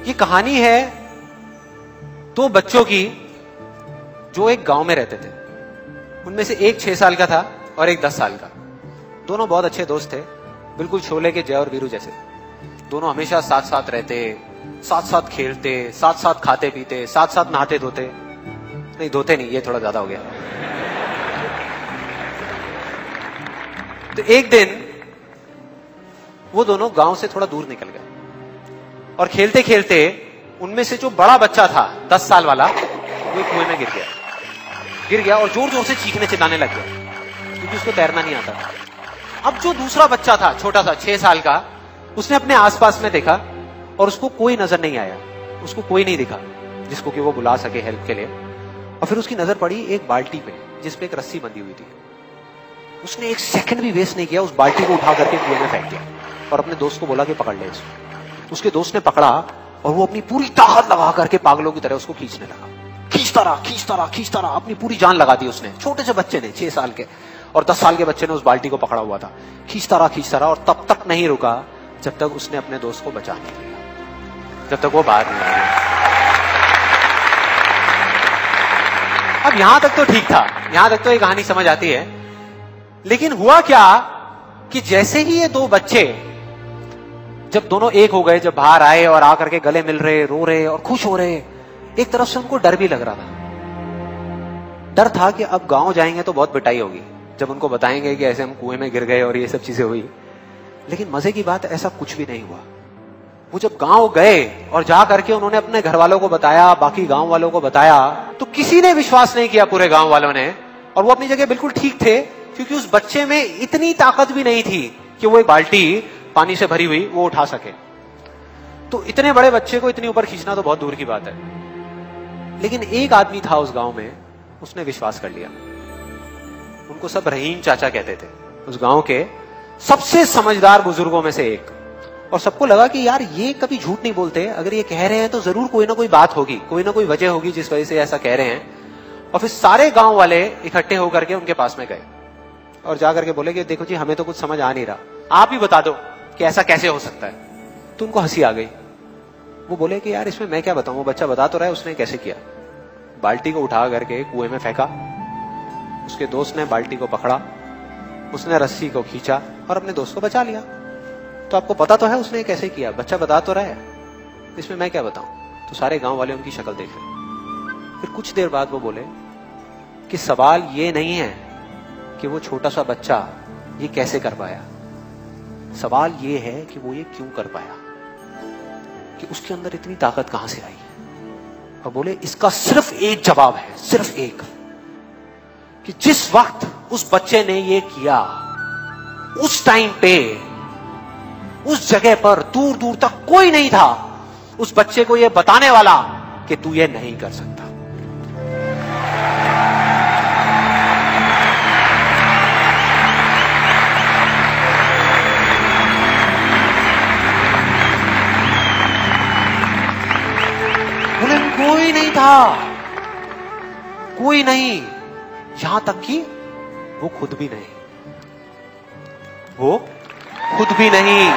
ये कहानी है दो बच्चों की जो एक गांव में रहते थे। उनमें से एक 6 साल का था और एक 10 साल का। दोनों बहुत अच्छे दोस्त थे, बिल्कुल शोले के जय और वीरू जैसे। दोनों हमेशा साथ साथ रहते, साथ साथ खेलते, साथ साथ खाते पीते, साथ साथ नहाते धोते। नहीं धोते नहीं, ये थोड़ा ज्यादा हो गया। तो एक दिन वो दोनों गांव से थोड़ा दूर निकल गए और खेलते खेलते उनमें से जो बड़ा बच्चा था 10 साल वाला, वो कुएं में गिर गया और जोर जोर से चीखने चिल्लाने लग गया क्योंकि उसको तैरना नहीं आता था। अब जो दूसरा बच्चा था छोटा सा 6 साल का, उसने अपने आसपास में देखा और उसको कोई नजर नहीं आया, उसको कोई नहीं दिखा जिसको कि वो बुला सके हेल्प के लिए। और फिर उसकी नजर पड़ी एक बाल्टी पे जिसपे एक रस्सी बंधी हुई थी। उसने एक सेकंड भी वेस्ट नहीं किया, उस बाल्टी को उठा करके कुएं में फेंक दिया और अपने दोस्त को बोला कि पकड़ ले इसको। उसके दोस्त ने पकड़ा और वो अपनी पूरी ताकत लगा करके पागलों की तरह उसको खींचने लगा। खींचता रहा, अपनी पूरी जान लगा दी उसने। छोटे से बच्चे ने, 6 साल के और 10 साल के बच्चे ने उस बाल्टी को पकड़ा हुआ था। खींचता रहा और तब तक नहीं रुका जब तक उसने अपने दोस्त को बचा नहीं लिया, जब तक वो बाहर नहीं आया। अब यहां तक तो ठीक था, यहां तक तो ये कहानी समझ आती है। लेकिन हुआ क्या कि जैसे ही ये दो बच्चे जब दोनों एक हो गए, जब बाहर आए और आकर के गले मिल रहे, रो रहे और खुश हो रहे, एक तरफ से उनको डर भी लग रहा था। डर था कि अब गांव जाएंगे तो बहुत पिटाई होगी जब उनको बताएंगे कि ऐसे हम कुएं में गिर गए और ये सब चीजें हुई। लेकिन मजे की बात, ऐसा कुछ भी नहीं हुआ। वो जब गांव गए और जा करके उन्होंने अपने घर वालों को बताया, बाकी गांव वालों को बताया, तो किसी ने विश्वास नहीं किया, पूरे गांव वालों ने। और वो अपनी जगह बिल्कुल ठीक थे क्योंकि उस बच्चे में इतनी ताकत भी नहीं थी कि वो एक बाल्टी पानी से भरी हुई वो उठा सके। तो इतने बड़े बच्चे को इतनी ऊपर खींचना तो बहुत दूर की बात है। लेकिन एक आदमी था उस गांव में, उसने विश्वास कर लिया। उनको सब रहीम चाचा कहते थे, उस गांव के सबसे समझदार बुजुर्गों में से एक। और सबको लगा कि यार ये कभी झूठ नहीं बोलते, अगर ये कह रहे हैं तो जरूर कोई ना कोई बात होगी, कोई ना कोई वजह होगी जिस वजह से ऐसा कह रहे हैं। और फिर सारे गांव वाले इकट्ठे होकर के उनके पास में गए और जाकर के बोले कि देखो जी, हमें तो कुछ समझ आ नहीं रहा, आप ही बता दो कि ऐसा कैसे हो सकता है। तो उनको हंसी आ गई। वो बोले कि यार इसमें मैं क्या बताऊं, वो बच्चा बता तो रहा है उसने कैसे किया। बाल्टी को उठा करके कुएं में फेंका, उसके दोस्त ने बाल्टी को पकड़ा, उसने रस्सी को खींचा और अपने दोस्त को बचा लिया। तो आपको पता तो है उसने कैसे किया, बच्चा बता तो रहा है, इसमें मैं क्या बताऊं। तो सारे गांव वाले उनकी शक्ल देख रहे। फिर कुछ देर बाद वो बोले कि सवाल ये नहीं है कि वो छोटा सा बच्चा ये कैसे कर पाया, सवाल ये है कि वो ये क्यों कर पाया, कि उसके अंदर इतनी ताकत कहां से आई। और बोले इसका सिर्फ एक जवाब है, सिर्फ एक, कि जिस वक्त उस बच्चे ने ये किया, उस टाइम पे उस जगह पर दूर दूर तक कोई नहीं था उस बच्चे को ये बताने वाला कि तू ये नहीं कर सकता। बोले कोई नहीं था, कोई नहीं, यहां तक कि वो खुद भी नहीं, वो खुद भी नहीं।